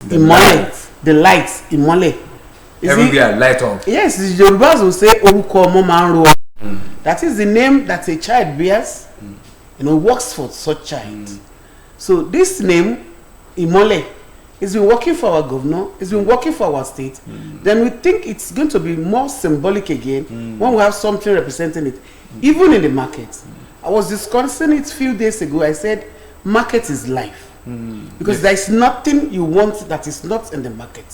Imole, the lights, Imole. Everywhere light up. Yes, the Yorubas will say Oruko Momanro. That is the name that a child bears, works for such child. So this name, Imole, has been working for our governor, it's been working for our state. Then we think it's going to be more symbolic again when we have something representing it, even in the market. I was discussing it a few days ago. I said, market is life. Because there is nothing you want that is not in the market.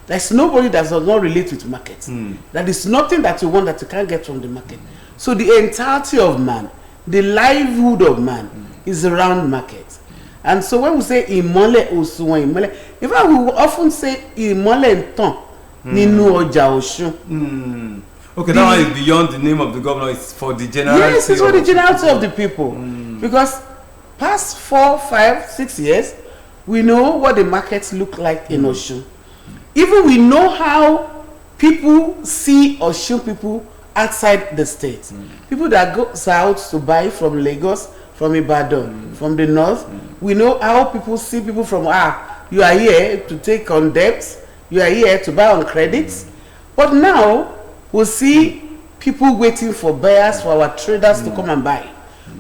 There is nobody that does not relate with market. There is nothing that you want that you can't get from the market. So the entirety of man, the livelihood of man is around market. And so when we say Imole Osunwon Imole, in fact we often say Imole Ntan Ninu Oja Osun. Okay, now it's beyond the name of the governor, it's for the generality. Yes, it's for the generality of the people. Because past 4, 5, 6 years, we know what the markets look like in Osun. Even we know how people see Osun people outside the state. People that go south to buy from Lagos, from Ibadan, from the north. We know how people see people from, you are here to take on debts, you are here to buy on credits. But now, we'll see people waiting for buyers, for our traders to come and buy.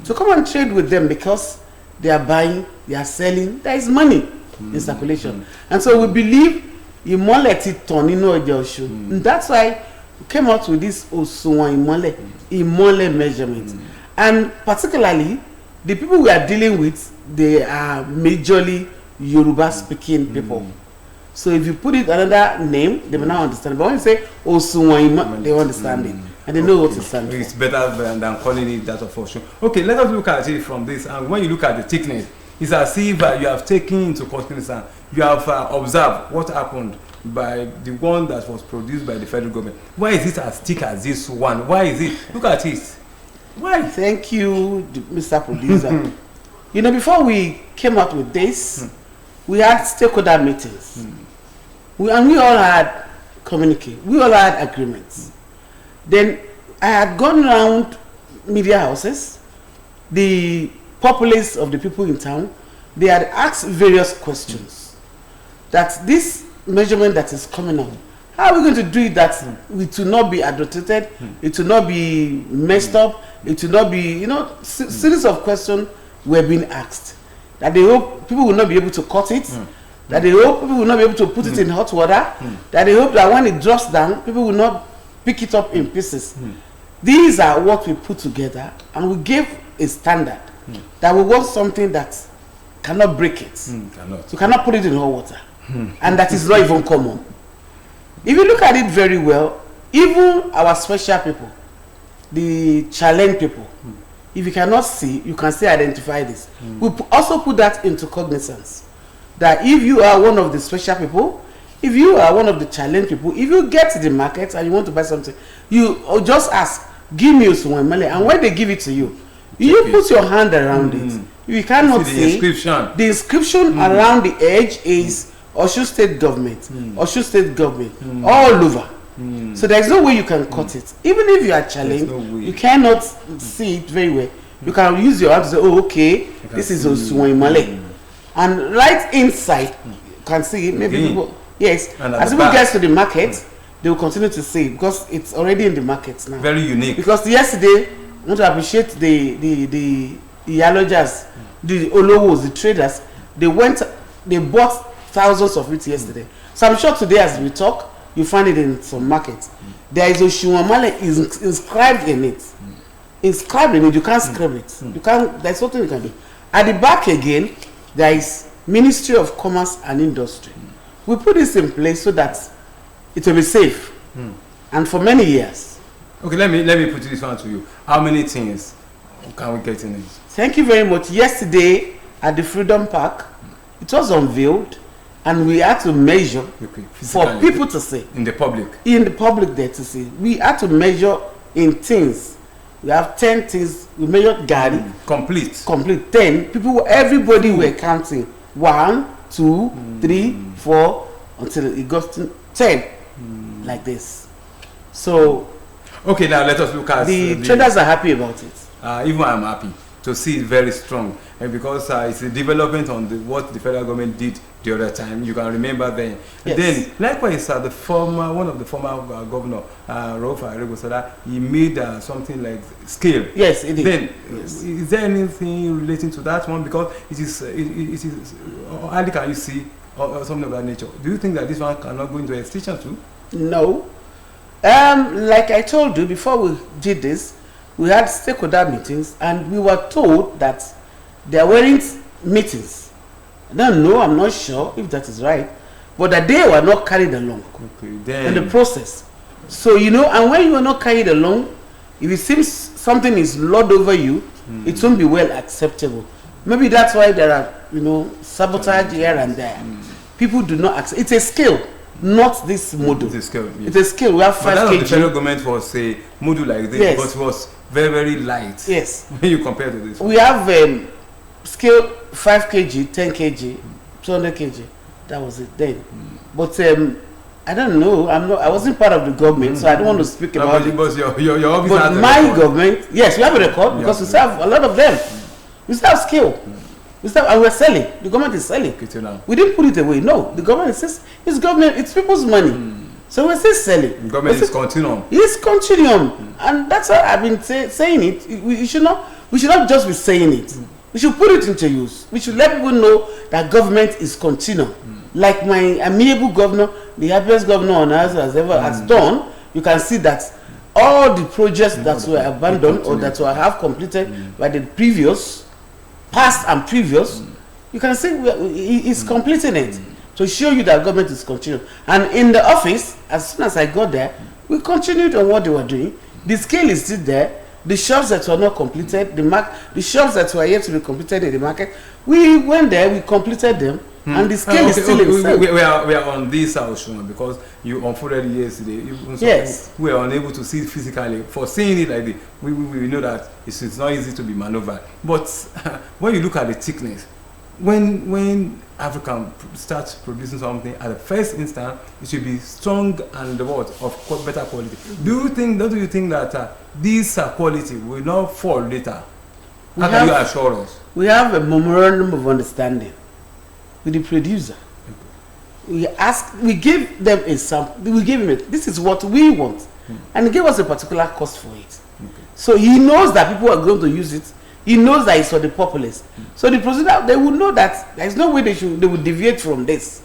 To come and trade with them because they are buying, they are selling, there is money in circulation. And so we believe Imole Titonino Osun. And that's why we came out with this Osunwon Imole measurement. And particularly, the people we are dealing with, they are majorly Yoruba speaking people. So if you put it another name, they will now understand. But when you say Osunwon, they understand it. And they know what to stand for. It's better than calling it that of Osun. Okay, let us look at it from this. And when you look at the thickness, it's as if you have taken into consideration, you have observed what happened by the one that was produced by the federal government. Why is it as thick as this one? Why is it? Look at it. Why? Thank you, Mr. Producer. Before we came out with this, we had stakeholder meetings. We all had communique. We all had agreements. Then I had gone around media houses, the populace of the people in town. They had asked various questions. That this measurement that is coming out, how are we going to do it that it will not be adulterated, it will not be messed up, it will not be, series of questions were being asked. That they hope people will not be able to cut it, that they hope people will not be able to put it in hot water, that they hope that when it drops down, people will not pick it up in pieces. These are what we put together, and we gave a standard that we want something that cannot break it. You cannot put it in hot water. And that is not even common. If you look at it very well, even our special people, the challenge people, if you cannot see, you can still identify this. We also put that into cognizance. That if you are one of the special people, if you are one of the challenge people, if you get to the market and you want to buy something, you just ask, give me Osunwon Imole, and when they give it to you, you put your hand around it. You cannot see the inscription around the edge is Osun State Government, Osun State Government, all over. So there's no way you can cut it. Even if you are challenged, you cannot see it very well. You can use your hand to say, oh, okay, this is Osunwon Imole. And right inside, you can see it. Maybe people, yes, as people get to the market, they will continue to see it because it's already in the market now. Very unique. Because yesterday, I want to appreciate the Iyalojas, the Olowos, the traders. They bought thousands of it yesterday. So I'm sure today as we talk, you find it in some markets. There is Osunwon Imole is inscribed in it. Inscribed in it, you can't scrub it. You can't, there's nothing you can do. At the back again, there is Ministry of Commerce and Industry. We put this in place so that it will be safe. And for many years. Okay, let me put this one to you. How many things can we get in it? Thank you very much. Yesterday at the Freedom Park, it was unveiled. And we had to measure for people to see. In the public? In the public there to see. We had to measure in things. We have 10 things. We measured Gary. Complete. 10. Everybody were counting. 1, 2, 3, 4, until it got to 10. Like this. So. Okay, now let us look at. The traders are happy about it. Even I'm happy to see it very strong. And because it's a development on what the federal government did the other time. You can remember then. Yes. Then, likewise, one of the former governor, Rofa Aregosala, he made something like scale. Yes, it is. Then, yes. Is there anything relating to that one? Because it is hardly can you see or something of that nature. Do you think that this one cannot go into extinction too? No. Like I told you, before we did this, we had stakeholder meetings, and we were told that there weren't meetings. I don't know, I'm not sure if that is right, but that they were not carried along in the process. So, and when you are not carried along, if it seems something is lord over you, it won't be well acceptable. Maybe that's why there are, sabotage here and there. People do not accept. It's a skill, not this model. It's a skill. Yes. It's a skill. We have 5 kg. The federal government was a model like this, yes. but it was very, very light. Yes. When you compare to this. We have scale 5 kg, 10 kg, 200 kg. That was it then. But I don't know. I wasn't part of the government, so I don't want to speak about it. But your office but my government, yes, we have a record because we have a lot of them. We still have skill. And we're selling. The government is selling. We didn't put it away. No, the government says it's government. It's people's money. So we're still selling. The government is continuum. It's continuum, and that's why I've been saying it. We should not just be saying it. We should put it into use. We should let people know that government is continuum. Like my amiable governor, the happiest governor on earth has done. You can see that all the projects that were abandoned or that were half completed by the previous, past and previous, you can see he's completing it to show you that government is continuing. And in the office, as soon as I got there, we continued on what they were doing. The scale is still there. The shops that were not completed, the shops that were yet to be completed in the market, we went there, we completed them, and the scale is still in the we are on this Osun because you unfolded yesterday. Yes. We are unable to see it physically. For seeing it like this, we know that it's not easy to be maneuvered. But when you look at the thickness, when Africa starts producing something at the first instance, it should be strong and of better quality. Don't you think that this quality will not fall later? How can you assure us? We have a memorandum of understanding with the producer. We give them a sample. We give him it. This is what we want, and he gave us a particular cost for it. So he knows that people are going to use it. He knows that it's for the populace. So the producer, they will know that there is no way they will deviate from this,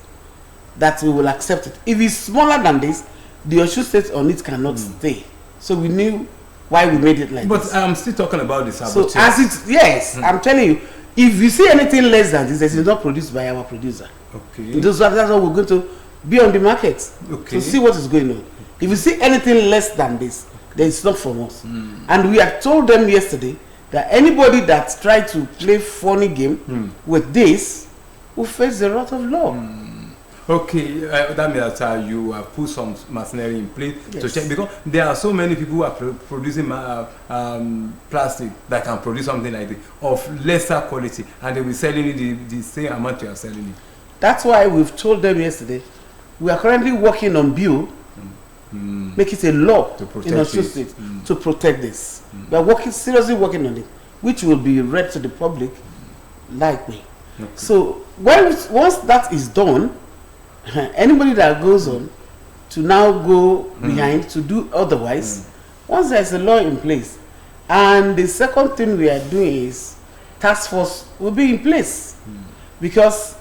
that we will accept it. If it's smaller than this, the Osun State on it cannot stay. So we knew why we made it like this. But I'm still talking about the sabotage. So I'm telling you, if you see anything less than this, it is not produced by our producer. Okay. That's why we're going to be on the market to see what is going on. If you see anything less than this, then it's not from us. And we had told them yesterday that anybody that tried to play funny game with this will face the wrath of law. Okay, that means that you have put some machinery in place to check, because there are so many people who are producing plastic that can produce something like this of lesser quality, and they will be selling it the same amount you are selling it. That's why we've told them yesterday we are currently working on bill, make it a law in Osun State to protect this. We are seriously working on it, which will be read to the public likely. So once that is done, anybody that goes on to now go behind to do otherwise, once there's a law in place, and the second thing we are doing is task force will be in place, because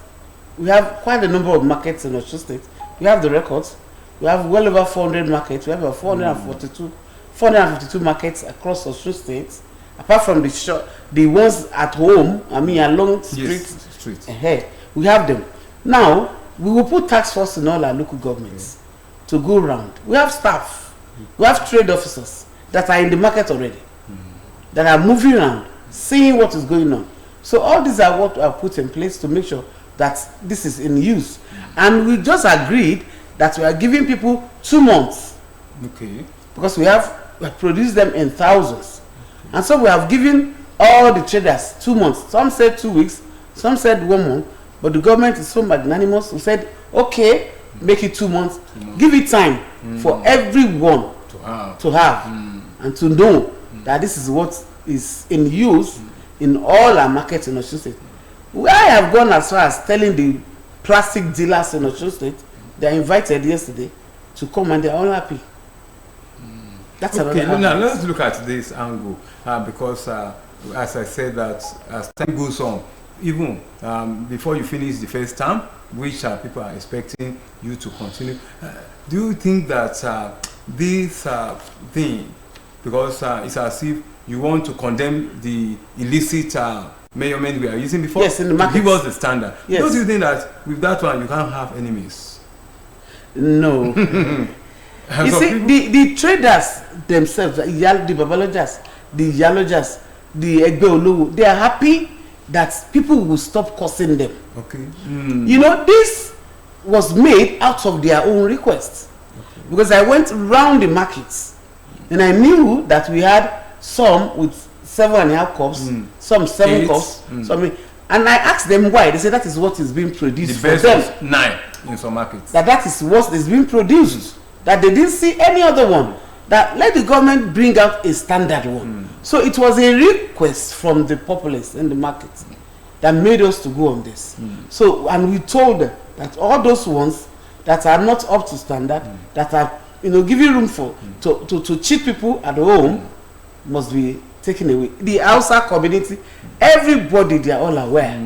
we have quite a number of markets in Osun State. We have the records. We have well over 400 markets. We have about 452 markets across Osun State, apart from the ones at home, along streets ahead. We have them. Now, we will put task force in all our local governments to go around. We have staff. We have trade officers that are in the market already, that are moving around, seeing what is going on. So all these are what are put in place to make sure that this is in use. And we just agreed that we are giving people 2 months. Okay. Because we have produced them in thousands. And so we have given all the traders 2 months. Some said 2 weeks, some said 1 month. But the government is so magnanimous. We said, okay, make it 2 months. Give it time for everyone to have and to know that this is what is in use in all our markets in Osun State. I have gone as far as telling the plastic dealers in Osun State. They are invited yesterday to come and they are all happy. That's okay. another. Now let's look at this angle because, as I said, that as time goes on, even before you finish the first term, which people are expecting you to continue, do you think that this thing, because it's as if you want to condemn the illicit measurement we are using before, yes, in the market, give us the standard? Yes. Don't you think that with that one you can't have enemies? No. You see, the traders themselves, the babalodgers, the yalodgers, the egbeolowo, they are happy that people will stop cursing them. Okay. You know, this was made out of their own request. Okay. Because I went round the markets and I knew that we had some with 7.5 cups, some 7 cups, some, and I asked them why. They said that is what is being produced for them. 9 in some markets. That is what is being produced. That they didn't see any other one. That let the government bring out a standard one. So it was a request from the populace in the market that made us to go on this. So, and we told them that all those ones that are not up to standard, that are, you know, giving room for to cheat people at home, must be taken away. The Hausa community, everybody, they are all aware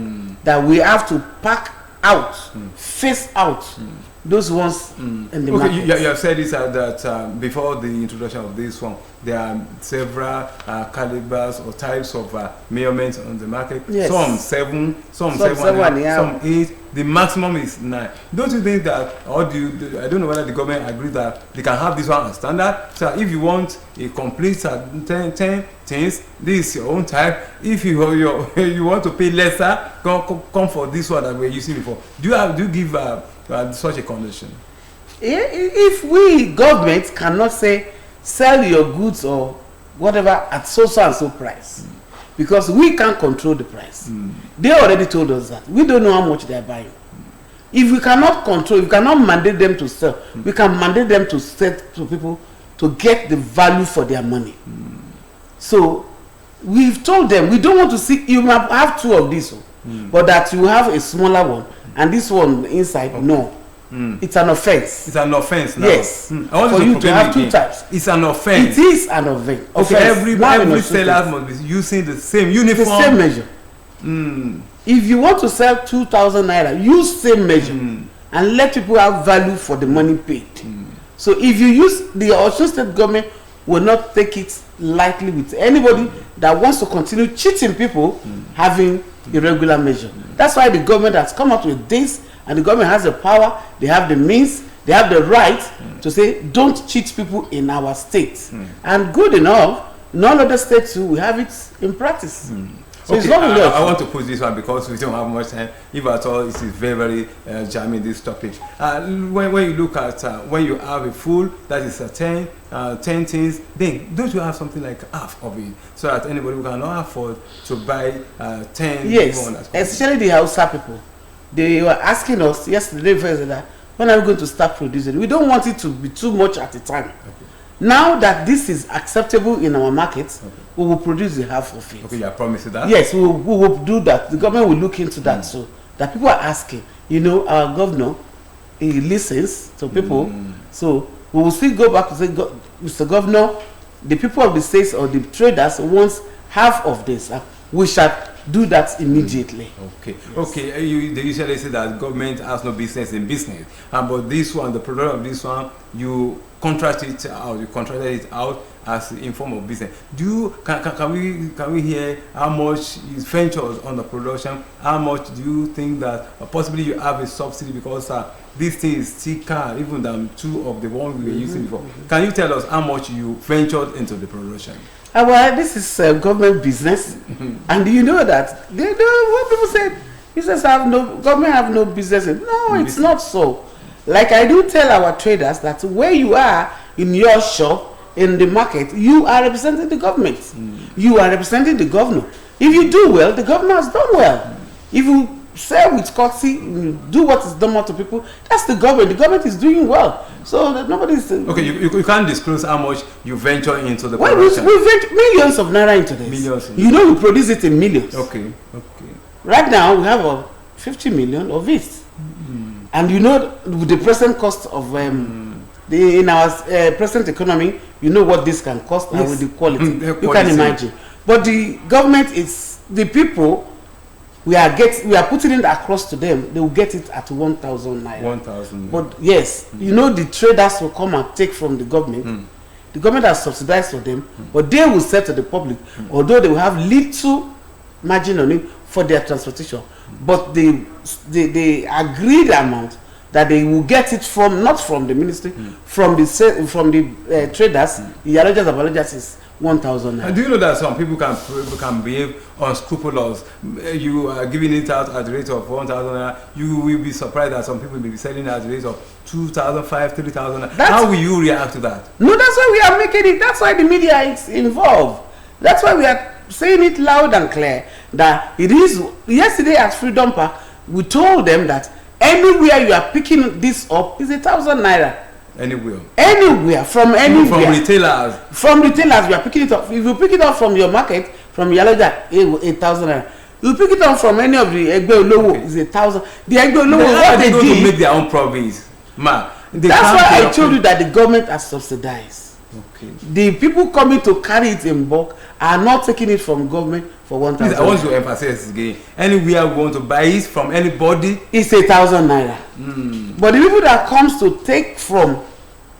that we have to pack out, face out those ones in the market. You have said this that before the introduction of this one, there are several calibers or types of measurements on the market. Yes. Some 7, some 8. The maximum is 9. Don't you think that, or I don't know whether the government agrees that they can have this one as standard? So if you want a complete 10 things, this is your own type. If you want to pay lesser, come for this one that we're using before. Do you give such a condition? If we government cannot say sell your goods or whatever at so and so price, because we can't control the price. They already told us that we don't know how much they are buying. If we cannot control, if we cannot mandate them to sell, we can mandate them to sell to people to get the value for their money. So we've told them we don't want to see, you might have 2 of these, but that you have a smaller one and this one inside, no. It's an offense. It's an offense now. Yes. I want for you to have 2 types. It's an offense. It is an offense. Okay, every seller must be using the same uniform. The same measure. If you want to sell 2,000 naira, use same measure and let people have value for the money paid. So if you use, the Osun State government will not take it lightly with anybody that wants to continue cheating people having irregular measure. That's why the government has come up with this, and the government has the power, they have the means, they have the right to say, don't cheat people in our state. And good enough, none other states too, we have it in practice. So okay, it's not really I want to put this one because we don't have much time. If at all, it is very, very jamming, this topic. When you look at, when you have a full, that is 10 things, then don't you have something like half of it so that anybody who cannot afford to buy 10? Yes, especially the Hausa people. They were asking us yesterday, that when are we going to start producing? We don't want it to be too much at a time. Okay. Now that this is acceptable in our markets, we will produce the half of it. Okay, you are promising that? Yes, we will do that. The government will look into that. So that people are asking, you know, our governor, he listens to people. So we will still go back to say, Mr. Governor, the people of the states or the traders wants half of this. We shall do that immediately. Okay. Yes. Okay. They usually say that government has no business in business, but this one, the product of this one, you contract it out. You contracted it out as in form of business. Can we hear how much is ventures on the production? How much do you think that possibly you have a subsidy because this thing is thicker even than 2 of the one we were using before? Can you tell us how much you ventured into the production? Well, this is government business, and you know that they do what people say. Government have no business. No, it's not so. Like I do tell our traders that where you are in your shop in the market, you are representing the government. You are representing the governor. If you do well, the governor has done well. If you sell with courtesy, do what is done to people, that's the government. The government is doing well. So that nobody is... Okay, you can't disclose how much you venture into the production. We venture millions of naira into this. Millions. You know, we produce it in millions. Okay. Right now, we have 50 million of it. And you know, with the present cost of in our present economy, you know what this can cost, and with the quality, you can imagine. But the government is the people. We are putting it across to them. They will get it at 1,000 naira. 1,000. But yes, you know, the traders will come and take from the government. The government has subsidized for them, but they will sell to the public, although they will have little margin on it for their transportation. But the agreed amount that they will get it from, not from the ministry, from the traders, the Yalojas and Balojas, is 1,000 naira. And do you know that some people can behave unscrupulous? You are giving it out at the rate of 1,000 naira. You will be surprised that some people may be selling at the rate of 2,000, 5,000, 3,000 naira. How will you react to that? No, that's why we are making it. That's why the media is involved. That's why we are saying it loud and clear that it is. Yesterday at Freedom Park, we told them that anywhere you are picking this up is 1,000 naira. Anywhere, from anywhere. From retailers. From retailers, we are picking it up. If you pick it up from your market, from Yaloja, 8,000 naira. You pick it up from any of the Egbe Olowo, is 1,000. The Egbe Olowo, what they going to make their own province. That's why I told you that the government has subsidized. Okay. The people coming to carry it in bulk are not taking it from government for 1,000. I want to emphasize again. Anywhere we want to buy it from anybody, it's 1,000 naira. But the people that comes to take from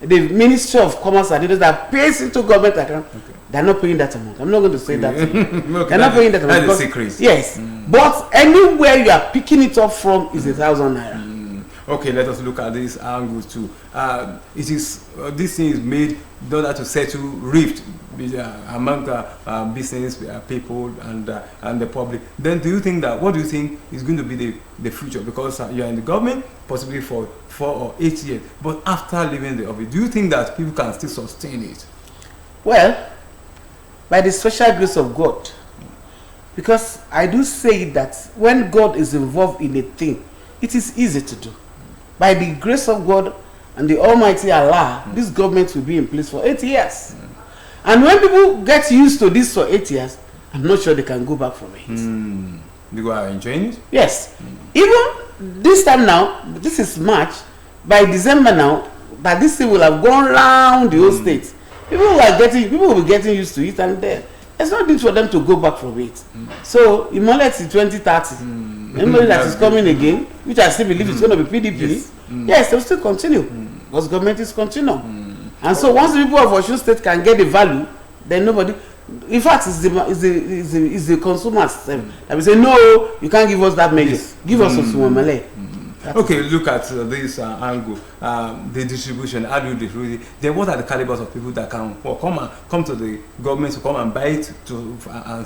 the Ministry of Commerce and others that pays into government account, they're not paying that amount. I'm not going to say that. They're not paying that amount. That's the secret. Yes. But anywhere you are picking it up from is 1,000 naira. Okay, let us look at this angle too. It is this thing is made in order to settle rift among business people and the public. Then, do you think that what do you think is going to be the future? Because you are in the government possibly for 4 or 8 years, but after leaving the office, do you think that people can still sustain it? Well, by the special grace of God, because I do say that when God is involved in a thing, it is easy to do. By the grace of God and the Almighty Allah, this government will be in place for 8 years. And when people get used to this for 8 years, I'm not sure they can go back from it. You are enjoying it? Yes. Even this time now, this is March, by December now, that this thing will have gone round the whole state. People will be getting used to it, and there's no need for them to go back from it. So Imole is 2030. Anybody that is coming again, which I still believe is going to be PDP, yes, they'll still continue. Because government is continuing. And so once the people of Osun State can get the value, then nobody. In fact, it's the consumers that will say, no, you can't give us that money. Give us Osunwon. Okay, look at this angle, the distribution. How do you distribute it? Then what are the calibers of people that can come to the government to come and buy it to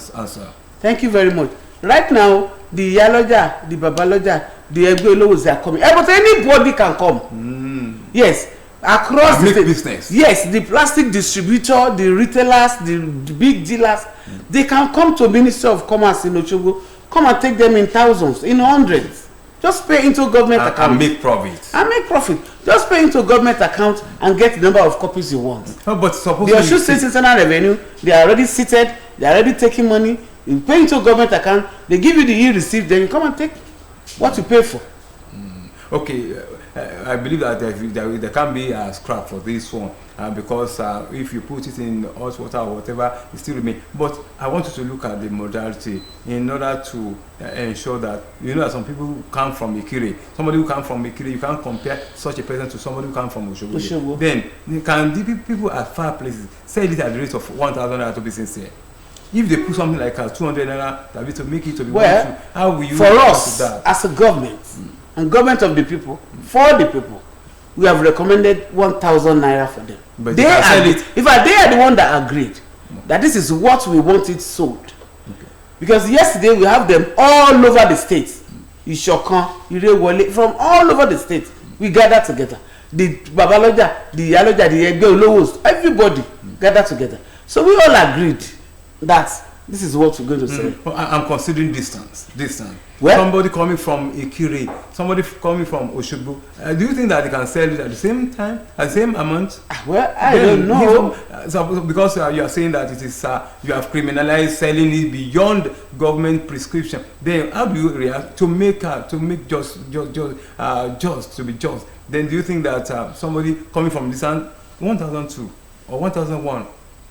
answer? Thank you very much. Right now, the Yaloja, the Babaloja, the Egbe Olowos are coming. But anybody can come. Yes, across the business. Yes, the plastic distributor, the retailers, the big dealers, they can come to Ministry of Commerce in Osogbo, come and take them in thousands, in hundreds. Just pay into government account. And make profit. And make profit. Just pay into government account and get the number of copies you want. No, but suppose the Osun State Internal Revenue, they are already seated, they are already taking money. You pay into government account, they give you the e-receipt, then you come and take what you pay for. Okay, I believe that there can be a scrap for this one because if you put it in hot water or whatever, it still remains. But I want you to look at the modality in order to ensure that you know that some people come from Ikire. Somebody who comes from Ikire, you can't compare such a person to somebody who comes from Osogbo. Then can the people at far places sell it at the rate of 1,000 naira to be sincere? If they put something like 200 naira, that to make it to be how will you? For us, as a government and government of the people, for the people, we have recommended 1,000 naira for them. But they are it. In fact, they are the one that agreed that this is what we want it sold. Okay. Because yesterday we have them all over the state. Ishokan, Irewole, from all over the state, we gather together. The Babaloja, the Yaloja, the Egbe Olowos, everybody gather together. So we all agreed that This is what we're going to say. I'm considering distance. Well, somebody coming from Ikire, somebody coming from Osogbo. Do you think that they can sell it at the same time, at the same amount? Well, I don't know. So because you are saying that it is you have criminalized selling it beyond government prescription, then how do you react to make just to be just? Then do you think that somebody coming from this 1,002 or 1,001,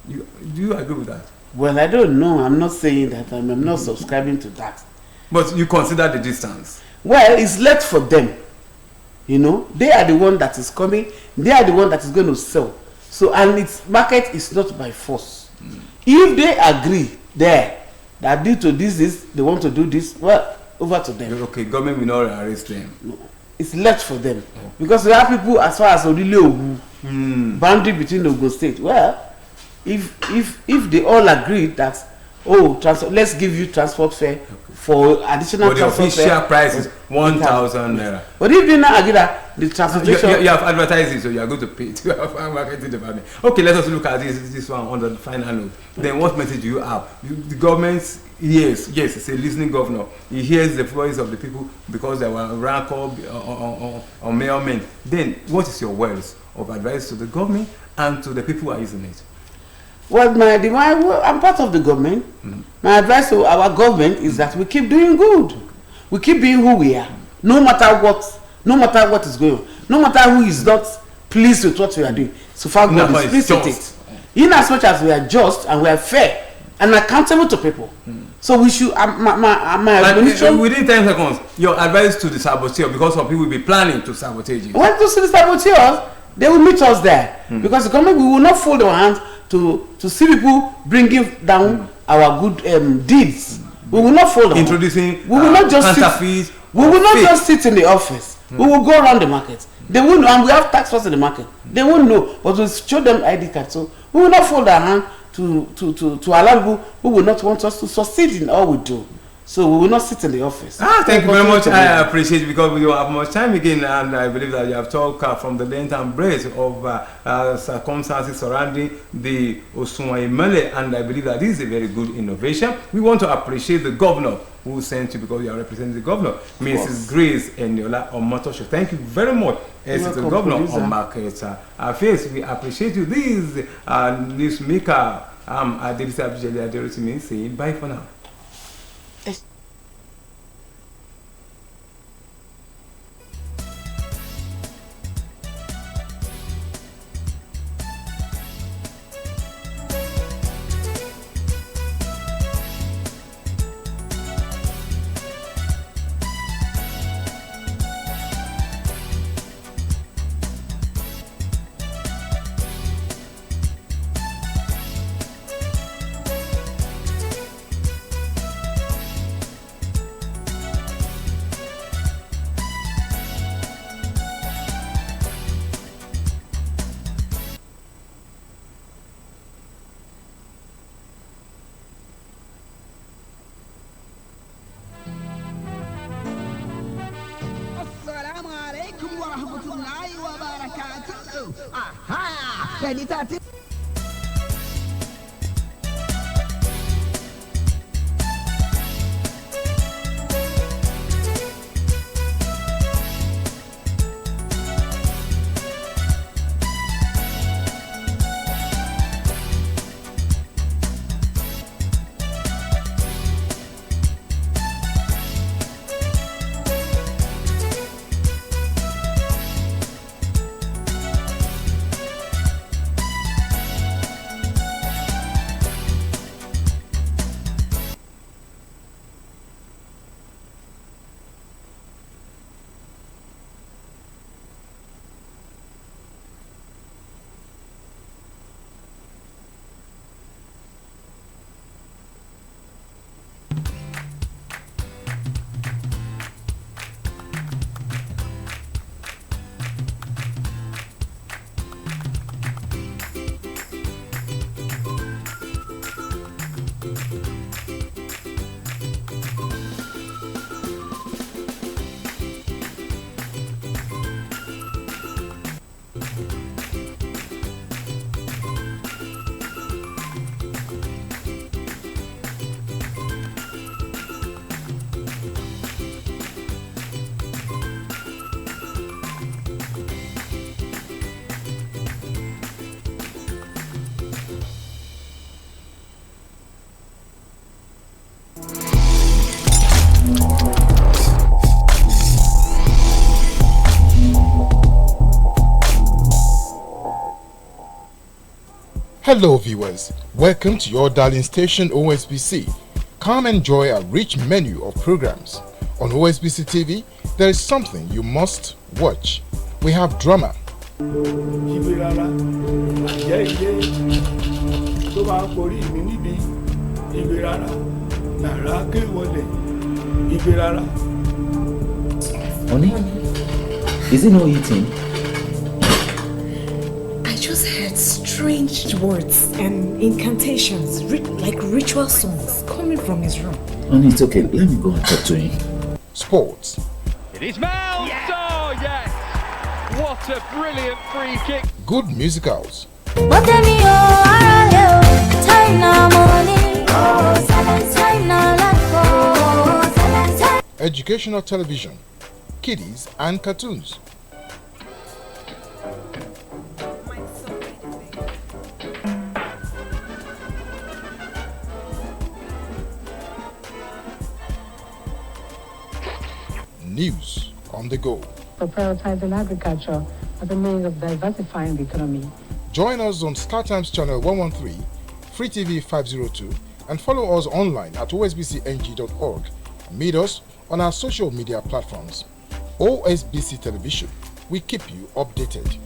do you agree with that? Well, I don't know. I'm not saying that. I'm not subscribing to that. But you consider the distance? Well, it's left for them. You know, they are the one that is coming. They are the one that is going to sell. So, and its market is not by force. If they agree there that due to this, they want to do this, well, over to them. Okay, government will not arrest them. No, it's left for them. Okay. Because we have people as far as Orile boundary between Ogun State. Well, if they all agree that, let's give you transport fare for additional transport fare. The official price is 1,000 naira. But if they not agree that the transportation, you have advertised it, so you are going to pay to our marketing department. Okay, let us look at this one on the final note. Then, what message do you have? The government, yes, it's a listening governor. He hears the voice of the people because they were ranked or mayormen. Then, what is your words of advice to the government and to the people who are using it? Well, I'm part of the government. My advice to our government is that we keep doing good. We keep being who we are, no matter what is going on, no matter who is not pleased with what we are doing. So far, God is pleased with it. In as much as we are just and we are fair and accountable to people. So we should. Within 10 seconds, your advice to the saboteur, because some people will be planning to sabotage you. Well, to see the saboteurs, they will meet us there because the government, we will not fold our hands to see people bringing down our good deeds. We will not fold. Introducing. We will not just sit. We will not just sit in the office. We will go around the market. They won't know, and we have tax force in the market. They won't know, but we'll show them ID card. So we will not fold our hand to allow people who will not want us to succeed in all we do. So we will not sit in the office. Thank you very much. I appreciate it because we don't have much time again, and I believe that you have talked from the length and breadth of circumstances surrounding the Osunwon Imole, and I believe that this is a very good innovation. We want to appreciate the governor who sent you because you are representing the governor, Mrs. Grace Eniola Omotosho. Thank you very much. As the governor on market affairs, we appreciate you. This is newsmaker Adeleke saying bye for now. Aha! Hello viewers, welcome to your darling station OSBC. Come enjoy a rich menu of programs. On OSBC TV, there is something you must watch. We have drama, Honey, is it no eating? I just heard strange words and incantations, like ritual songs, coming from his room. Honey, it's okay. Let me go and talk to him. sports, It is Mel! Yes! Oh, yes! What a brilliant free kick! good musicals, educational television, kiddies and cartoons. News on the go. For prioritizing agriculture as a means of diversifying the economy. Join us on StarTimes channel 113, Free TV 502, and follow us online at osbcng.org. Meet us on our social media platforms. OSBC Television, we keep you updated.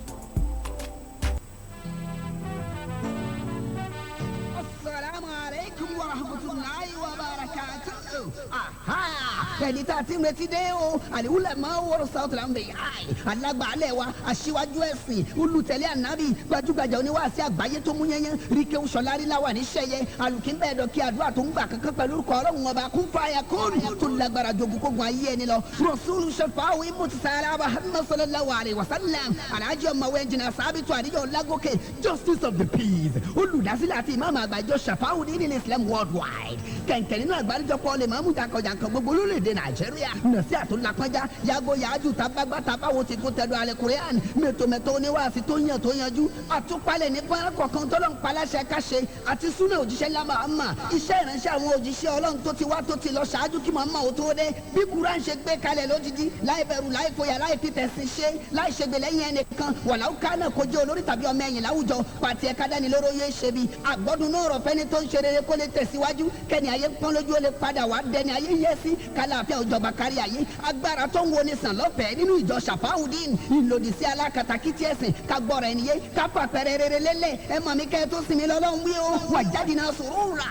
ẹni tá a ti ń retí dé o àlìwúlẹ̀ máa ń wọ́rọ̀ south lambe alágbàálẹ̀ wa aṣíwájú ẹ̀sìn olùtẹ̀lé ànábì gbajúgbajà oníwàásí àgbáyé tó mú yẹnyẹn ríkẹ́ sọlárí láwà ní sẹ́yẹ alùkínbẹ̀ẹ́dọ̀ kí àdúrà tó ń gbà kankan pẹ̀lú orúkọ ọlọ́run ọba kún fàyà kóòrù tó lágbára jogun kógun ayé ẹni lọ rọ̀ṣúlù ṣẹfàáwì mùtìsára Muhammad sallallahu alayhi wa sallam alájọ ọmọwé jìnnà sábìtú àdíjọ lágòkè justice of the peace olùdásílẹ̀ àti ìmáàmù àgbàjọ ṣàfáwù ní Islam worldwide kẹ̀kẹ́ nínú àgbáríjọpọ̀ lè máa mú jàǹkànjàǹkàn gbogbo lórílẹ̀‐èdè Nàìjíríà nàṣí àtúnlápọ́njá yàgò yàájú tábàgbà tábàwò ti kún tẹ̀dọ̀ alẹ́ kùrẹ́àn mẹ́tòmẹ́tò oníwàásí tó yàn tó yanjú àtúpalẹ̀ ní pọ́nrán kọ̀ọ̀kan tó lọ́n paláṣẹ káṣe àti súnà òjíṣẹ́ lámà àmà iṣẹ́ ìránṣẹ́ àwọn òjíṣẹ́ ọlọ́run tó ti wá tó ti lọ ṣáájú kí màmá ò tó dé bí Kùránì ṣe gbé kalẹ̀ lójijì láì bẹ̀rù láì fòyà láì fi tẹ̀sìn ṣe láì ṣègbè lẹ́yìn ẹnìkan wàláwù kánà kó jẹ́ olórí tàbí ọmọ ẹ̀yìn láwùjọ pàtì ẹ̀ka dánilóró yé ṣe bí àgbọ́dún náà rọ̀ fẹ́ni tó ń ṣe rere kó lè tẹ̀síwájú kẹ́ni ayé pọ́n lójú ó lè padà wá dẹni ayé yẹ sí kálàáfíà òjọba kárí ayé agbára tó ń wo ni sàn lọ́fẹ̀ẹ́ nínú ìjọ ṣàfáwùdín ìlòdì sí alákatakítí ẹ̀sìn ká gbọ́ra ẹni yé ká pàpẹ́rẹ́ rere lélẹ̀ ẹ mọ̀ mi kẹ́ tó sinmi lọ́lọ́run wí o wà jáde náà sòrò rà